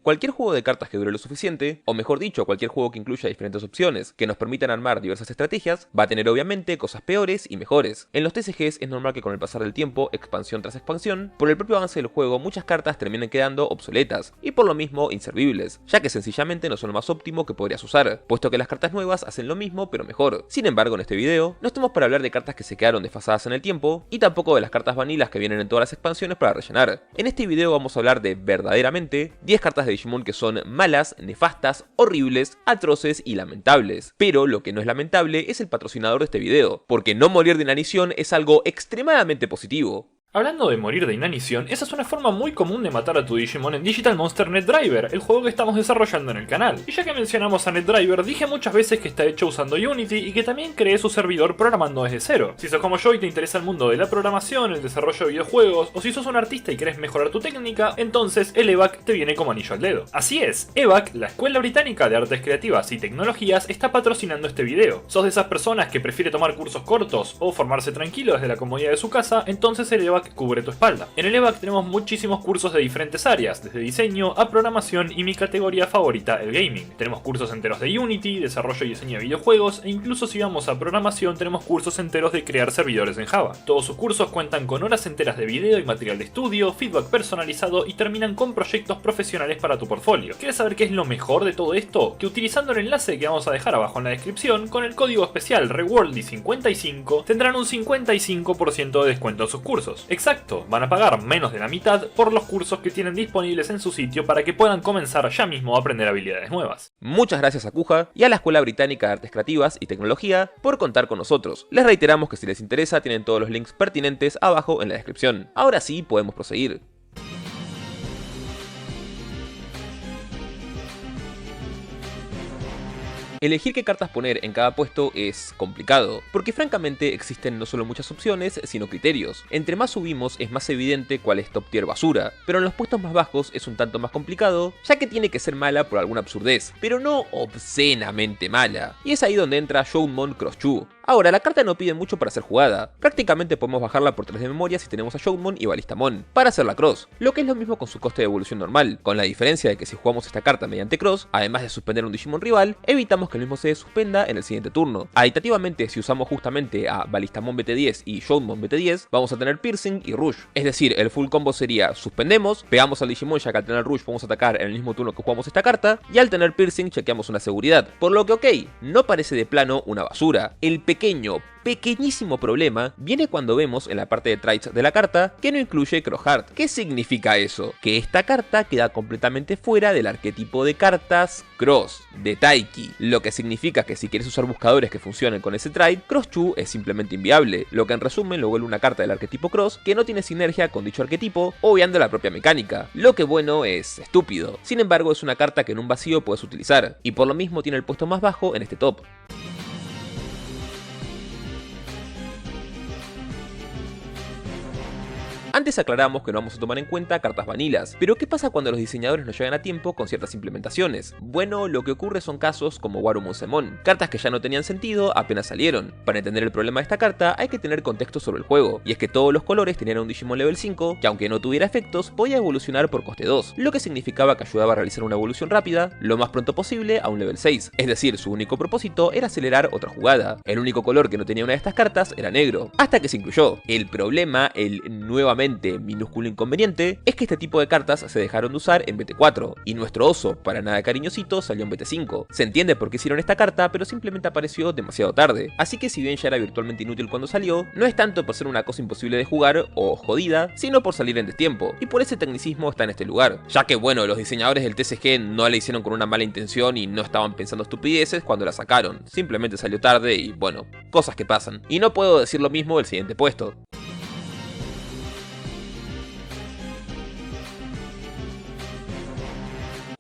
Cualquier juego de cartas que dure lo suficiente, o mejor dicho, cualquier juego que incluya diferentes opciones que nos permitan armar diversas estrategias, va a tener obviamente cosas peores y mejores. En los TCGs es normal que con el pasar del tiempo, expansión tras expansión, por el propio avance del juego muchas cartas terminen quedando obsoletas, y por lo mismo inservibles, ya que sencillamente no son lo más óptimo que podrías usar, puesto que las cartas nuevas hacen lo mismo pero mejor. Sin embargo, en este video, no estamos para hablar de cartas que se quedaron desfasadas en el tiempo, y tampoco de las cartas vanilas que vienen en todas las expansiones para rellenar. En este video vamos a hablar de verdaderamente 10 cartas de Digimon que son malas, nefastas, horribles, atroces y lamentables. Pero lo que no es lamentable es el patrocinador de este video, porque no morir de inanición es algo extremadamente positivo. Hablando de morir de inanición, esa es una forma muy común de matar a tu Digimon en Digital Monster NetDriver, el juego que estamos desarrollando en el canal. Y ya que mencionamos a NetDriver, dije muchas veces que está hecho usando Unity y que también creé su servidor programando desde cero. Si sos como yo y te interesa el mundo de la programación, el desarrollo de videojuegos, o si sos un artista y querés mejorar tu técnica, entonces el EVAC te viene como anillo al dedo. Así es, EVAC, la Escuela Británica de Artes Creativas y Tecnologías, está patrocinando este video. ¿Sos de esas personas que prefiere tomar cursos cortos o formarse tranquilo desde la comodidad de su casa? Entonces el EVAC cubre tu espalda. En el EVAC tenemos muchísimos cursos de diferentes áreas, desde diseño a programación y mi categoría favorita, el gaming. Tenemos cursos enteros de Unity, desarrollo y diseño de videojuegos, e incluso si vamos a programación tenemos cursos enteros de crear servidores en Java. Todos sus cursos cuentan con horas enteras de video y material de estudio, feedback personalizado y terminan con proyectos profesionales para tu portfolio. ¿Quieres saber qué es lo mejor de todo esto? Que utilizando el enlace que vamos a dejar abajo en la descripción, con el código especial REWORLDY55 tendrán un 55% de descuento en sus cursos. Exacto, van a pagar menos de la mitad por los cursos que tienen disponibles en su sitio para que puedan comenzar ya mismo a aprender habilidades nuevas. Muchas gracias a Kuja y a la Escuela Británica de Artes Creativas y Tecnología por contar con nosotros. Les reiteramos que si les interesa tienen todos los links pertinentes abajo en la descripción. Ahora sí podemos proseguir. Elegir qué cartas poner en cada puesto es complicado, porque francamente existen no solo muchas opciones, sino criterios. Entre más subimos es más evidente cuál es top tier basura, pero en los puestos más bajos es un tanto más complicado, ya que tiene que ser mala por alguna absurdez, pero no obscenamente mala. Y es ahí donde entra Shoutmon Cross Chu. Ahora, la carta no pide mucho para ser jugada, prácticamente podemos bajarla por 3 de memoria si tenemos a Shoutmon y Balistamon, para hacerla cross, lo que es lo mismo con su coste de evolución normal, con la diferencia de que si jugamos esta carta mediante cross, además de suspender un Digimon rival, evitamos que el mismo se suspenda en el siguiente turno. Aditativamente, si usamos justamente a Balistamon BT10 y Shoutmon BT10, vamos a tener Piercing y Rush, es decir, el full combo sería suspendemos, pegamos al Digimon ya que al tener Rush podemos atacar en el mismo turno que jugamos esta carta, y al tener Piercing chequeamos una seguridad, por lo que ok, no parece de plano una basura. El pequeñísimo problema viene cuando vemos en la parte de traits de la carta que no incluye Cross Heart. ¿Qué significa eso? Que esta carta queda completamente fuera del arquetipo de cartas Cross, de Taiki, lo que significa que si quieres usar buscadores que funcionen con ese trait, Cross Chu es simplemente inviable, lo que en resumen lo vuelve una carta del arquetipo Cross que no tiene sinergia con dicho arquetipo, obviando la propia mecánica, lo que bueno es estúpido. Sin embargo es una carta que en un vacío puedes utilizar, y por lo mismo tiene el puesto más bajo en este top. Antes aclaramos que no vamos a tomar en cuenta cartas vanilas, pero ¿qué pasa cuando los diseñadores no llegan a tiempo con ciertas implementaciones? Bueno, lo que ocurre son casos como Warumon-Semon, cartas que ya no tenían sentido apenas salieron. Para entender el problema de esta carta hay que tener contexto sobre el juego, y es que todos los colores tenían un Digimon level 5, que aunque no tuviera efectos, podía evolucionar por coste 2, lo que significaba que ayudaba a realizar una evolución rápida, lo más pronto posible a un level 6, es decir, su único propósito era acelerar otra jugada. El único color que no tenía una de estas cartas era negro, hasta que se incluyó. El problema, el nuevamente minúsculo inconveniente, es que este tipo de cartas se dejaron de usar en BT4, y nuestro oso, para nada cariñosito, salió en BT5. Se entiende por qué hicieron esta carta, pero simplemente apareció demasiado tarde, así que si bien ya era virtualmente inútil cuando salió, no es tanto por ser una cosa imposible de jugar o jodida, sino por salir en destiempo, y por ese tecnicismo está en este lugar, ya que bueno, los diseñadores del TCG no la hicieron con una mala intención y no estaban pensando estupideces cuando la sacaron, simplemente salió tarde y bueno, cosas que pasan. Y no puedo decir lo mismo del siguiente puesto.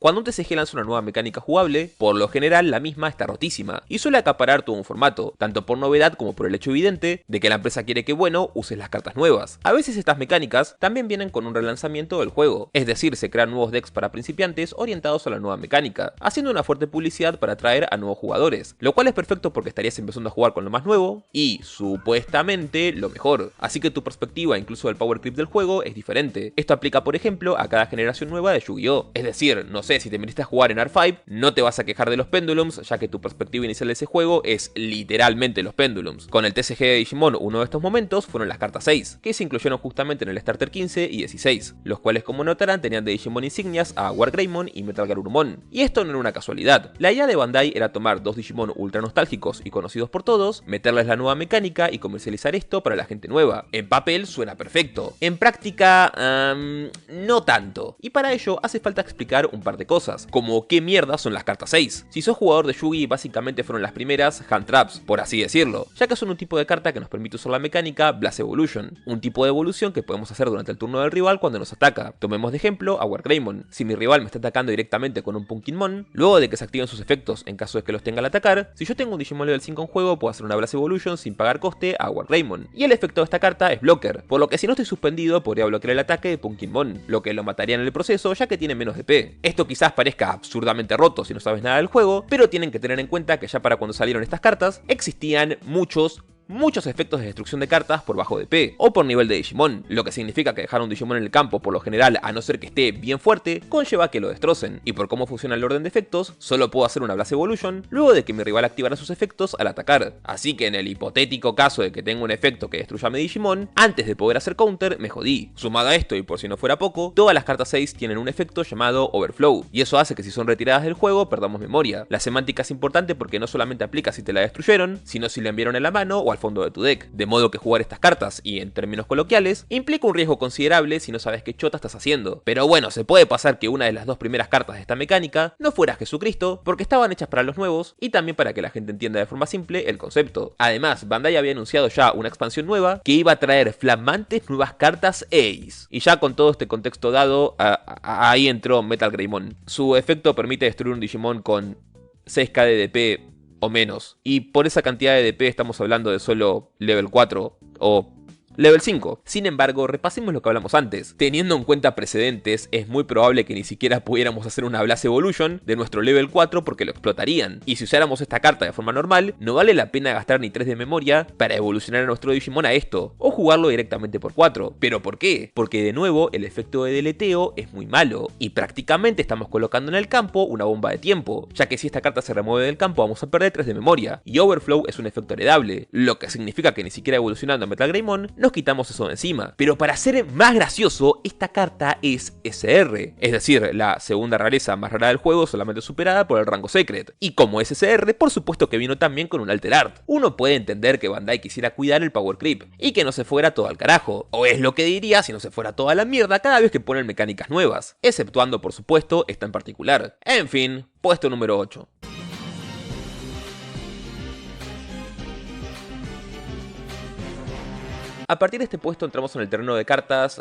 Cuando un TCG lanza una nueva mecánica jugable, por lo general la misma está rotísima, y suele acaparar todo un formato, tanto por novedad como por el hecho evidente de que la empresa quiere que bueno, uses las cartas nuevas. A veces estas mecánicas también vienen con un relanzamiento del juego, es decir, se crean nuevos decks para principiantes orientados a la nueva mecánica, haciendo una fuerte publicidad para atraer a nuevos jugadores, lo cual es perfecto porque estarías empezando a jugar con lo más nuevo, y supuestamente lo mejor, así que tu perspectiva incluso del power creep del juego es diferente. Esto aplica por ejemplo a cada generación nueva de Yu-Gi-Oh! Es decir, no sé sé, si te metiste a jugar en R5, no te vas a quejar de los Pendulums, ya que tu perspectiva inicial de ese juego es literalmente los Pendulums. Con el TCG de Digimon, uno de estos momentos fueron las cartas 6, que se incluyeron justamente en el Starter 15 y 16, los cuales, como notarán, tenían de Digimon insignias a Wargreymon y Metal Garurumon. Y esto no era una casualidad. La idea de Bandai era tomar dos Digimon ultra nostálgicos y conocidos por todos, meterles la nueva mecánica y comercializar esto para la gente nueva. En papel suena perfecto, en práctica, no tanto. Y para ello hace falta explicar un par de cosas, como qué mierda son las cartas 6. Si sos jugador de Yugi, básicamente fueron las primeras hand traps, por así decirlo, ya que son un tipo de carta que nos permite usar la mecánica Blast Evolution, un tipo de evolución que podemos hacer durante el turno del rival cuando nos ataca. Tomemos de ejemplo a Wargreymon. Si mi rival me está atacando directamente con un Punkinmon, luego de que se activen sus efectos en caso de que los tenga al atacar, si yo tengo un Digimon level 5 en juego, puedo hacer una Blast Evolution sin pagar coste a Wargreymon. Y el efecto de esta carta es blocker, por lo que si no estoy suspendido podría bloquear el ataque de Punkinmon, lo que lo mataría en el proceso ya que tiene menos DP. Esto quizás parezca absurdamente roto si no sabes nada del juego, pero tienen que tener en cuenta que ya para cuando salieron estas cartas existían muchos efectos de destrucción de cartas por bajo DP o por nivel de Digimon, lo que significa que dejar un Digimon en el campo por lo general, a no ser que esté bien fuerte, conlleva que lo destrocen, y por cómo funciona el orden de efectos, solo puedo hacer una Blast Evolution luego de que mi rival activara sus efectos al atacar, así que en el hipotético caso de que tenga un efecto que destruya a mi Digimon, antes de poder hacer counter, me jodí. Sumado a esto, y por si no fuera poco, todas las cartas 6 tienen un efecto llamado Overflow, y eso hace que si son retiradas del juego, perdamos memoria. La semántica es importante porque no solamente aplica si te la destruyeron, sino si la enviaron en la mano o al fondo de tu deck, de modo que jugar estas cartas, y en términos coloquiales, implica un riesgo considerable si no sabes qué chota estás haciendo. Pero bueno, se puede pasar que una de las dos primeras cartas de esta mecánica no fuera Jesucristo, porque estaban hechas para los nuevos, y también para que la gente entienda de forma simple el concepto. Además, Bandai había anunciado ya una expansión nueva que iba a traer flamantes nuevas cartas Ace. Y ya con todo este contexto dado, ahí entró Metal Greymon. Su efecto permite destruir un Digimon con 6k de DP o menos. Y por esa cantidad de DP estamos hablando de solo level 4 o level 5. Sin embargo, repasemos lo que hablamos antes. Teniendo en cuenta precedentes, es muy probable que ni siquiera pudiéramos hacer una Blast Evolution de nuestro level 4 porque lo explotarían. Y si usáramos esta carta de forma normal, no vale la pena gastar ni 3 de memoria para evolucionar a nuestro Digimon a esto, o jugarlo directamente por 4. ¿Pero por qué? Porque de nuevo, el efecto de deleteo es muy malo, y prácticamente estamos colocando en el campo una bomba de tiempo, ya que si esta carta se remueve del campo vamos a perder 3 de memoria, y Overflow es un efecto heredable, lo que significa que ni siquiera evolucionando a Metal Greymon nos quitamos eso de encima. Pero para ser más gracioso, esta carta es SR, es decir, la segunda rareza más rara del juego, solamente superada por el rango Secret. Y como es SR, por supuesto que vino también con un Alter Art. Uno puede entender que Bandai quisiera cuidar el power creep y que no se fuera todo al carajo, o es lo que diría si no se fuera toda la mierda cada vez que ponen mecánicas nuevas, exceptuando por supuesto esta en particular. En fin, puesto número 8. A partir de este puesto entramos en el terreno de cartas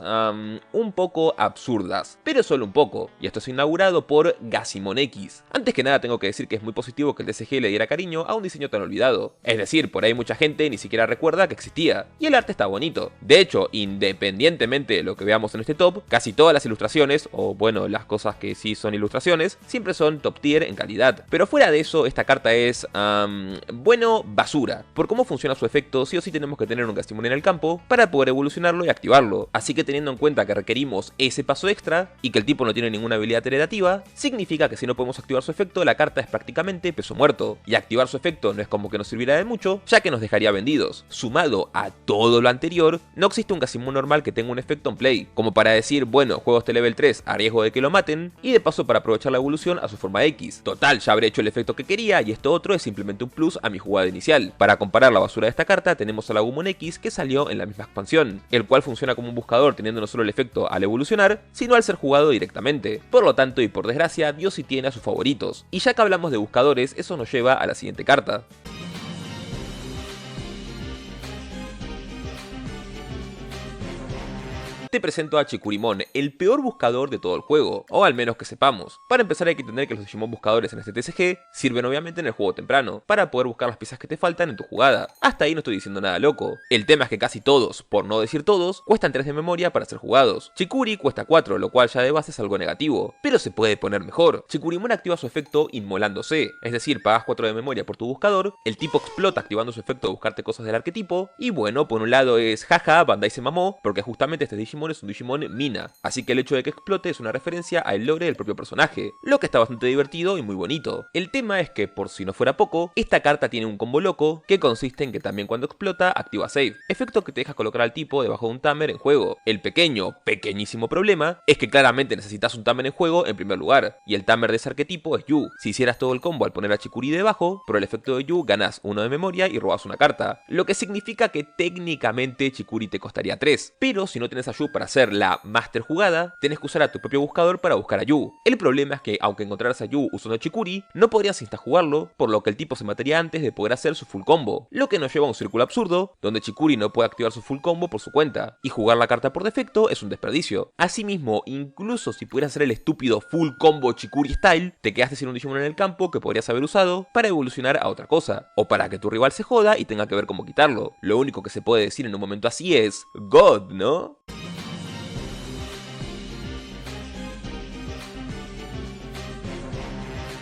un poco absurdas, pero solo un poco, y esto es inaugurado por Gashimon X. Antes que nada tengo que decir que es muy positivo que el TCG le diera cariño a un diseño tan olvidado, es decir, por ahí mucha gente ni siquiera recuerda que existía, y el arte está bonito. De hecho, independientemente de lo que veamos en este top, casi todas las ilustraciones, o bueno, las cosas que sí son ilustraciones, siempre son top tier en calidad. Pero fuera de eso, esta carta es, bueno, basura. Por cómo funciona su efecto, sí o sí tenemos que tener un Gashimon en el campo para poder evolucionarlo y activarlo, así que teniendo en cuenta que requerimos ese paso extra y que el tipo no tiene ninguna habilidad heredativa, significa que si no podemos activar su efecto, la carta es prácticamente peso muerto, y activar su efecto no es como que nos sirviera de mucho, ya que nos dejaría vendidos. Sumado a todo lo anterior, no existe un Gashimon normal que tenga un efecto en play, como para decir, bueno, juego este level 3 a riesgo de que lo maten, y de paso para aprovechar la evolución a su forma X. Total, ya habré hecho el efecto que quería, y esto otro es simplemente un plus a mi jugada inicial. Para comparar la basura de esta carta, tenemos a la Agumon X que salió en la misma expansión, el cual funciona como un buscador teniendo no solo el efecto al evolucionar, sino al ser jugado directamente. Por lo tanto y por desgracia, Dios sí tiene a sus favoritos. Y ya que hablamos de buscadores, eso nos lleva a la siguiente carta. Te presento a Chikurimon, el peor buscador de todo el juego, o al menos que sepamos. Para empezar hay que entender que los Digimon buscadores en este TCG sirven obviamente en el juego temprano, para poder buscar las piezas que te faltan en tu jugada. Hasta ahí no estoy diciendo nada loco. El tema es que casi todos, por no decir todos, cuestan 3 de memoria para ser jugados. Chikuri cuesta 4, lo cual ya de base es algo negativo, pero se puede poner mejor. Chikurimon activa su efecto inmolándose, es decir, pagas 4 de memoria por tu buscador, el tipo explota activando su efecto de buscarte cosas del arquetipo, y bueno, por un lado es jaja, Bandai se mamó, porque justamente este Digimon Digimon es un Digimon mina, así que el hecho de que explote es una referencia al lore del propio personaje, lo que está bastante divertido y muy bonito. El tema es que, por si no fuera poco, esta carta tiene un combo loco que consiste en que también cuando explota activa save, efecto que te deja colocar al tipo debajo de un tamer en juego. El pequeñísimo problema es que claramente necesitas un tamer en juego en primer lugar, y el tamer de ese arquetipo es Yu. Si hicieras todo el combo al poner a Chikuri debajo, por el efecto de Yu ganas 1 de memoria y robas una carta, lo que significa que técnicamente Chikuri te costaría 3, pero si no tienes a Yu para hacer la master jugada, tenés que usar a tu propio buscador para buscar a Yu. El problema es que aunque encontraras a Yu usando Chikuri, no podrías instajugarlo, por lo que el tipo se mataría antes de poder hacer su full combo, lo que nos lleva a un círculo absurdo, donde Chikuri no puede activar su full combo por su cuenta, y jugar la carta por defecto es un desperdicio. Asimismo, incluso si pudieras hacer el estúpido full combo Chikuri style, te quedaste sin un Digimon en el campo que podrías haber usado para evolucionar a otra cosa, o para que tu rival se joda y tenga que ver cómo quitarlo. Lo único que se puede decir en un momento así es God, ¿no?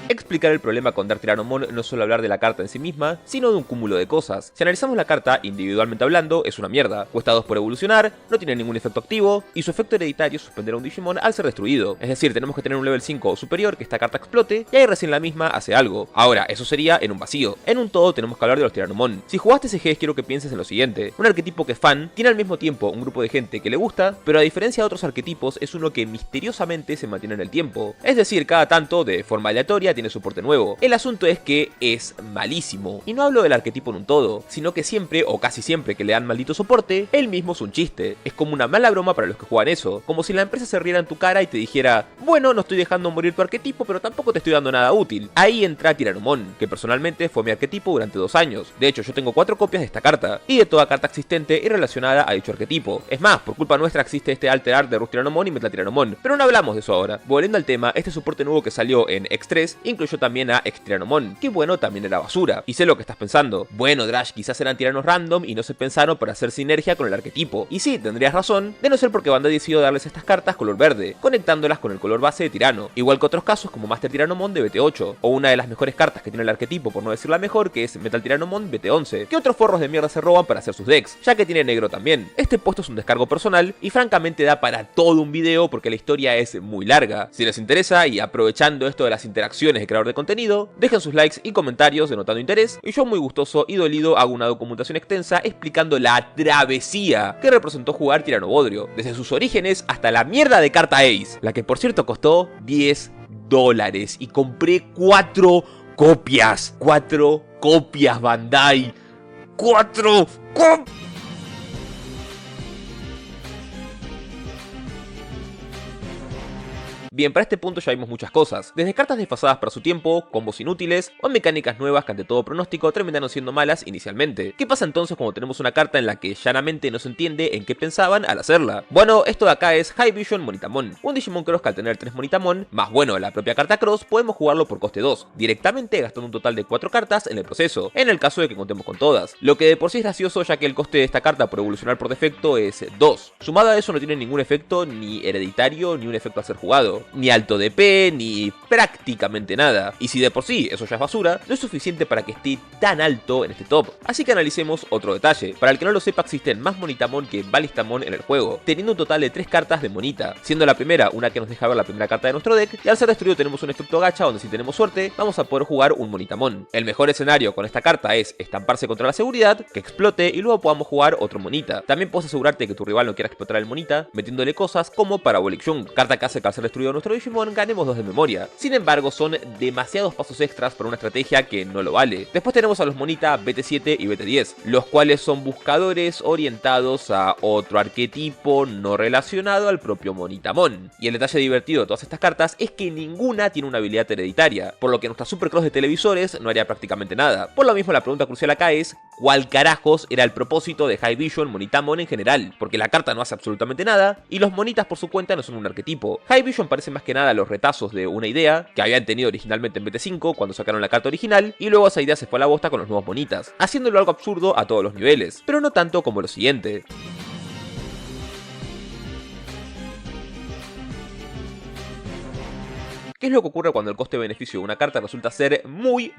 Explicar el problema con Dark Tyrannomon no es solo hablar de la carta en sí misma, sino de un cúmulo de cosas. Si analizamos la carta individualmente hablando, es una mierda. Cuesta 2 por evolucionar, no tiene ningún efecto activo, y su efecto hereditario es suspender a un Digimon al ser destruido. Es decir, tenemos que tener un level 5 o superior que esta carta explote, y ahí recién la misma hace algo. Ahora, eso sería en un vacío. En un todo tenemos que hablar de los Tyrannomon. Si jugaste SGs, quiero que pienses en lo siguiente. Un arquetipo que es fan, tiene al mismo tiempo un grupo de gente que le gusta, pero a diferencia de otros arquetipos, es uno que misteriosamente se mantiene en el tiempo. Es decir, cada tanto, de forma aleatoria, tiene soporte nuevo. El asunto es que es malísimo. Y no hablo del arquetipo en un todo, sino que siempre, o casi siempre que le dan maldito soporte, él mismo es un chiste. Es como una mala broma para los que juegan eso. Como si la empresa se riera en tu cara y te dijera, bueno, no estoy dejando morir tu arquetipo, pero tampoco te estoy dando nada útil. Ahí entra Tyrannomon, que personalmente fue mi arquetipo durante 2 años. De hecho, yo tengo 4 copias de esta carta, y de toda carta existente y relacionada a dicho arquetipo. Es más, por culpa nuestra existe este Alter Art de Rus Tyrannomon y Metal Tyrannomon. Pero no hablamos de eso ahora. Volviendo al tema, este soporte nuevo que salió en X3 incluyó también a X Tyrannomon, que bueno, también era basura. Y sé lo que estás pensando. Bueno, Drash, quizás eran tiranos random y no se pensaron para hacer sinergia con el arquetipo. Y sí, tendrías razón, de no ser porque Bandai decidió darles estas cartas color verde, conectándolas con el color base de tirano. Igual que otros casos como Master Tyrannomon de BT8, o una de las mejores cartas que tiene el arquetipo, por no decir la mejor, que es Metal Tyrannomon BT11, que otros forros de mierda se roban para hacer sus decks, ya que tiene negro también. Este puesto es un descargo personal y francamente da para todo un video porque la historia es muy larga. Si les interesa y aprovechando esto de las interacciones de creador de contenido, dejen sus likes y comentarios denotando interés, y yo muy gustoso y dolido hago una documentación extensa explicando la travesía que representó jugar Tirano Bodrio, desde sus orígenes hasta la mierda de carta Ace, la que por cierto costó $10 y compré 4 copias. 4 copias, Bandai. 4 copias. Bien, para este punto ya vimos muchas cosas, desde cartas desfasadas para su tiempo, combos inútiles, o mecánicas nuevas que ante todo pronóstico terminaron siendo malas inicialmente. ¿Qué pasa entonces cuando tenemos una carta en la que llanamente no se entiende en qué pensaban al hacerla? Bueno, esto de acá es High Vision Monitamon, un Digimon Cross que al tener 3 Monitamon, más bueno la propia carta Cross, podemos jugarlo por coste 2, directamente gastando un total de 4 cartas en el proceso, en el caso de que contemos con todas, lo que de por sí es gracioso ya que el coste de esta carta por evolucionar por defecto es 2. Sumado a eso no tiene ningún efecto ni hereditario ni un efecto a ser jugado, ni alto DP, ni prácticamente nada. Y si de por sí eso ya es basura, no es suficiente para que esté tan alto en este top. Así que analicemos otro detalle. Para el que no lo sepa, existen más Monitamon que Balistamon en el juego, teniendo un total de 3 cartas de monita, siendo la primera una que nos deja ver la primera carta de nuestro deck, y al ser destruido tenemos un efecto gacha donde si tenemos suerte vamos a poder jugar un Monitamon. El mejor escenario con esta carta es estamparse contra la seguridad, que explote y luego podamos jugar otro monita. También puedes asegurarte que tu rival no quiera explotar el monita, metiéndole cosas como Parabolic Junk, carta que hace que al ser destruido nuestro Digimon ganemos 2 de memoria. Sin embargo, son demasiados pasos extras para una estrategia que no lo vale. Después tenemos a los monita BT7 y BT10, los cuales son buscadores orientados a otro arquetipo no relacionado al propio Monitamon. Y el detalle divertido de todas estas cartas es que ninguna tiene una habilidad hereditaria, por lo que nuestra Supercross de televisores no haría prácticamente nada. Por lo mismo, la pregunta crucial acá es ¿cuál carajos era el propósito de High Vision Monitamon en general? Porque la carta no hace absolutamente nada y los monitas por su cuenta no son un arquetipo. High Vision parece más que nada los retazos de una idea que habían tenido originalmente en BT5 cuando sacaron la carta original, y luego esa idea se fue a la bosta con los nuevos monitas, haciéndolo algo absurdo a todos los niveles, pero no tanto como lo siguiente. ¿Qué es lo que ocurre cuando el coste-beneficio de una carta resulta ser muy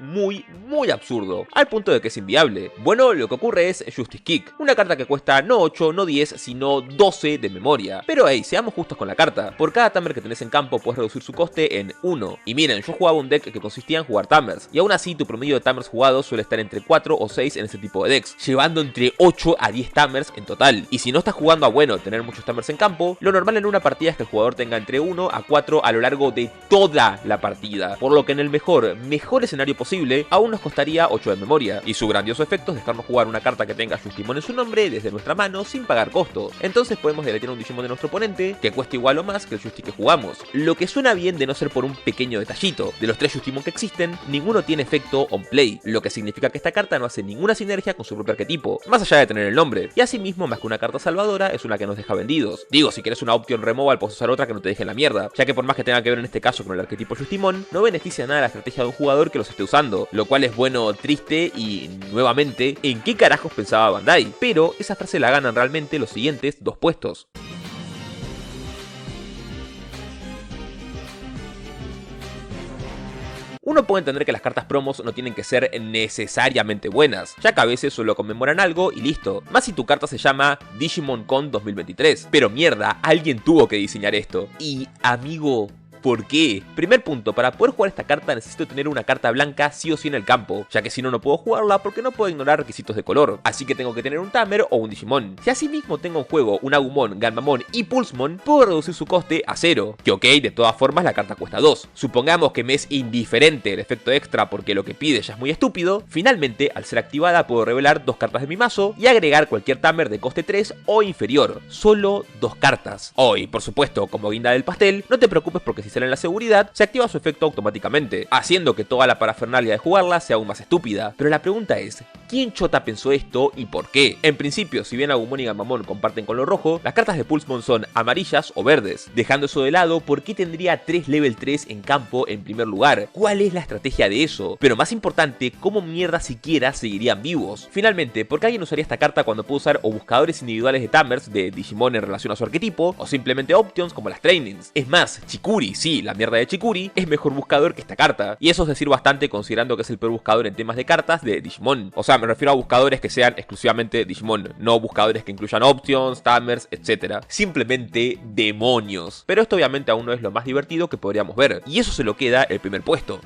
absurdo? Al punto de que es inviable. Bueno, lo que ocurre es Justice Kick, una carta que cuesta no 8, no 10, sino 12 de memoria. Pero hey, seamos justos con la carta. Por cada Tamer que tenés en campo puedes reducir su coste en 1. Y miren, yo jugaba un deck que consistía en jugar Tamers, y aún así tu promedio de Tamers jugados suele estar entre 4 o 6 en ese tipo de decks, llevando entre 8 a 10 Tamers en total. Y si no estás jugando a tener muchos Tamers en campo, lo normal en una partida es que el jugador tenga entre 1 a 4 a lo largo de toda la partida, por lo que en el mejor escenario posible, aún nos costaría 8 de memoria, y su grandioso efecto es dejarnos jugar una carta que tenga Justimon en su nombre desde nuestra mano sin pagar costo. Entonces podemos deletear un Digimon de nuestro oponente que cueste igual o más que el Justi que jugamos, lo que suena bien de no ser por un pequeño detallito. De los 3 Justimon que existen, ninguno tiene efecto on play, lo que significa que esta carta no hace ninguna sinergia con su propio arquetipo, más allá de tener el nombre, y asimismo más que una carta salvadora es una que nos deja vendidos. Digo, si quieres una option removal puedes usar otra que no te deje en la mierda, ya que por más que tenga que ver en este caso con el arquetipo Justimon, no beneficia nada la estrategia de un jugador que los esté usando, lo cual es bueno, triste y nuevamente, ¿en qué carajos pensaba Bandai? Pero esa frase la ganan realmente los siguientes 2 puestos. Uno puede entender que las cartas promos no tienen que ser necesariamente buenas, ya que a veces solo conmemoran algo y listo, más si tu carta se llama Digimon Con 2023. Pero mierda, alguien tuvo que diseñar esto. Y amigo, ¿por qué? Primer punto, para poder jugar esta carta necesito tener una carta blanca sí o sí en el campo, ya que si no, no puedo jugarla porque no puedo ignorar requisitos de color, así que tengo que tener un Tamer o un Digimon. Si asimismo tengo en juego un Agumon, Ganbamon y Pulsemon, puedo reducir su coste a 0, que ok, de todas formas la carta cuesta 2. Supongamos que me es indiferente el efecto extra porque lo que pide ya es muy estúpido, finalmente al ser activada puedo revelar 2 cartas de mi mazo y agregar cualquier Tamer de coste 3 o inferior, solo 2 cartas. Y por supuesto, como guinda del pastel, no te preocupes porque si sale en la seguridad, se activa su efecto automáticamente, haciendo que toda la parafernalia de jugarla sea aún más estúpida. Pero la pregunta es, ¿quién chota pensó esto y por qué? En principio, si bien Agumon y Ganbamon comparten color rojo, las cartas de Pulsemon son amarillas o verdes. Dejando eso de lado, ¿por qué tendría 3 level 3 en campo en primer lugar? ¿Cuál es la estrategia de eso? Pero más importante, ¿cómo mierda siquiera seguirían vivos? Finalmente, ¿por qué alguien usaría esta carta cuando puede usar o buscadores individuales de Tamers de Digimon en relación a su arquetipo, o simplemente options como las trainings? Es más, Chikuri, sí, la mierda de Chikuri, es mejor buscador que esta carta, y eso es decir bastante considerando que es el peor buscador en temas de cartas de Digimon. O sea, me refiero a buscadores que sean exclusivamente Digimon, no buscadores que incluyan options, Tamers, etc. Simplemente demonios. Pero esto obviamente aún no es lo más divertido que podríamos ver, y eso se lo queda el primer puesto.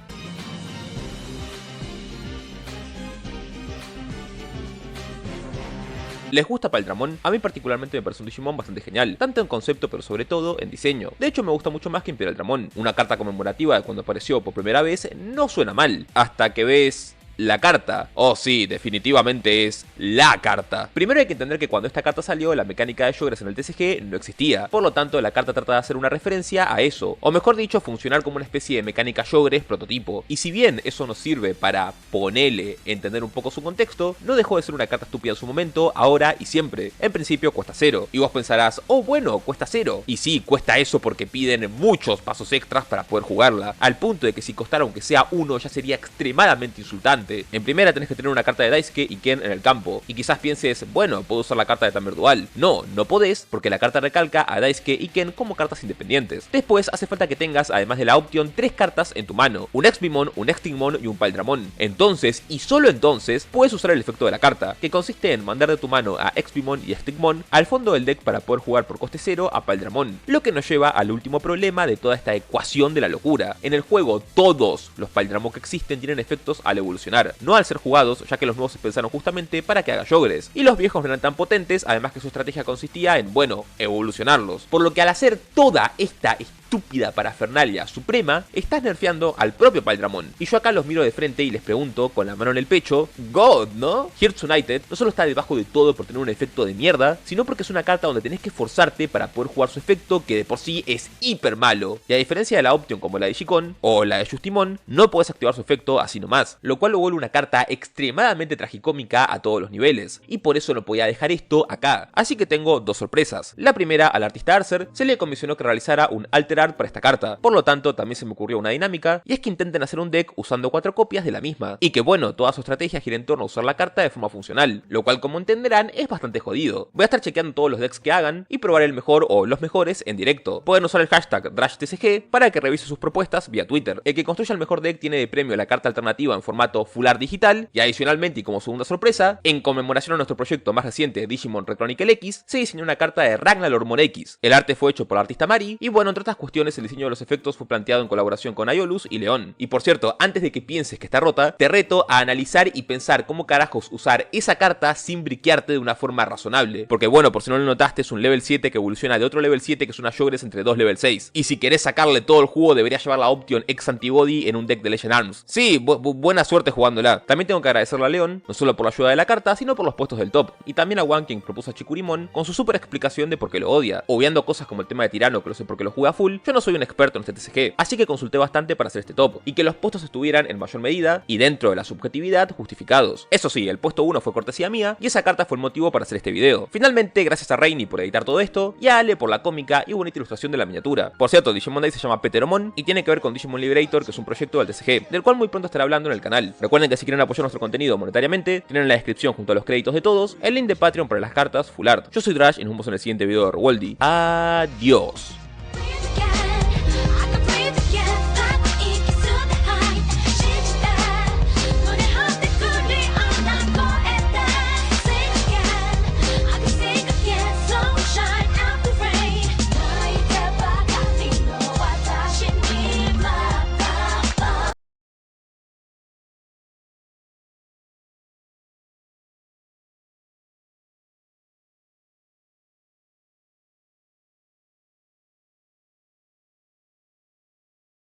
¿Les gusta Paldramon? A mí particularmente me parece un Digimon bastante genial, tanto en concepto pero sobre todo en diseño. De hecho me gusta mucho más que Imperial Dramon. Una carta conmemorativa de cuando apareció por primera vez no suena mal, hasta que ves la carta. Oh sí, definitivamente es la carta. Primero hay que entender que cuando esta carta salió, la mecánica de Yogres en el TCG no existía. Por lo tanto, la carta trata de hacer una referencia a eso. O mejor dicho, funcionar como una especie de mecánica Yogres prototipo. Y si bien eso nos sirve para ponerle, entender un poco su contexto, no dejó de ser una carta estúpida en su momento, ahora y siempre. En principio cuesta 0. Y vos pensarás, oh bueno, cuesta 0. Y sí, cuesta eso porque piden muchos pasos extras para poder jugarla. Al punto de que si costara aunque sea 1 ya sería extremadamente insultante. En primera tenés que tener una carta de Daisuke y Ken en el campo, y quizás pienses, bueno, puedo usar la carta de Tamer Dual. No, no podés, porque la carta recalca a Daisuke y Ken como cartas independientes. Después hace falta que tengas, además de la option, 3 cartas en tu mano, un Exbimon, un Extingmon y un Paldramon. Entonces, y solo entonces, puedes usar el efecto de la carta, que consiste en mandar de tu mano a Exbimon y Extingmon al fondo del deck para poder jugar por coste 0 a Paldramon. Lo que nos lleva al último problema de toda esta ecuación de la locura. En el juego, todos los Paldramon que existen tienen efectos al evolucionar, no al ser jugados, ya que los nuevos se pensaron justamente para que haga Yogres, y los viejos no eran tan potentes, además que su estrategia consistía en, bueno, evolucionarlos, por lo que al hacer toda esta estúpida parafernalia suprema, estás nerfeando al propio Paldramon. Y yo acá los miro de frente y les pregunto, con la mano en el pecho, God, ¿no? Hearts United no solo está debajo de todo por tener un efecto de mierda, sino porque es una carta donde tenés que esforzarte para poder jugar su efecto, que de por sí es hiper malo. Y a diferencia de la option como la de Shikon o la de Justimon, no podés activar su efecto así nomás, lo cual lo vuelve una carta extremadamente tragicómica a todos los niveles. Y por eso no podía dejar esto acá. Así que tengo 2 sorpresas. La primera, al artista Arcer se le comisionó que realizara un Alter art para esta carta. Por lo tanto, también se me ocurrió una dinámica, y es que intenten hacer un deck usando 4 copias de la misma, y que bueno, toda su estrategia gira en torno a usar la carta de forma funcional, lo cual como entenderán es bastante jodido. Voy a estar chequeando todos los decks que hagan y probar el mejor o los mejores en directo. Pueden usar el hashtag DrashTCG para que revise sus propuestas vía Twitter. El que construya el mejor deck tiene de premio la carta alternativa en formato Full Art digital, y adicionalmente y como segunda sorpresa, en conmemoración a nuestro proyecto más reciente Digimon Red Chronicle X, se diseñó una carta de Ragnarok X. El arte fue hecho por la artista Mari, y bueno, entre otras cuestiones el diseño de los efectos fue planteado en colaboración con Aiolus y León. Y por cierto, antes de que pienses que está rota, te reto a analizar y pensar cómo carajos usar esa carta sin briquearte de una forma razonable. Porque bueno, por si no lo notaste, es un level 7 que evoluciona de otro level 7 que es una Yogres entre dos level 6. Y si querés sacarle todo el jugo, deberías llevar la Option X Antibody en un deck de Legend Arms. Sí, buena suerte jugándola. También tengo que agradecerle a León, no solo por la ayuda de la carta, sino por los puestos del top. Y también a One, quien propuso a Chikurimon con su super explicación de por qué lo odia. Obviando cosas como el tema de Tirano, que lo sé porque lo juega full, yo no soy un experto en este TCG, así que consulté bastante para hacer este top, y que los puestos estuvieran en mayor medida, y dentro de la subjetividad, justificados. Eso sí, el puesto 1 fue cortesía mía, y esa carta fue el motivo para hacer este video. Finalmente, gracias a Reini por editar todo esto, y a Ale por la cómica y bonita ilustración de la miniatura. Por cierto, Digimon Day se llama Peteromon, y tiene que ver con Digimon Liberator, que es un proyecto del TCG, del cual muy pronto estaré hablando en el canal. Recuerden que si quieren apoyar nuestro contenido monetariamente, tienen en la descripción junto a los créditos de todos, el link de Patreon para las cartas Full Art. Yo soy Drash y nos vemos en el siguiente video de Rewoldy. Adiós.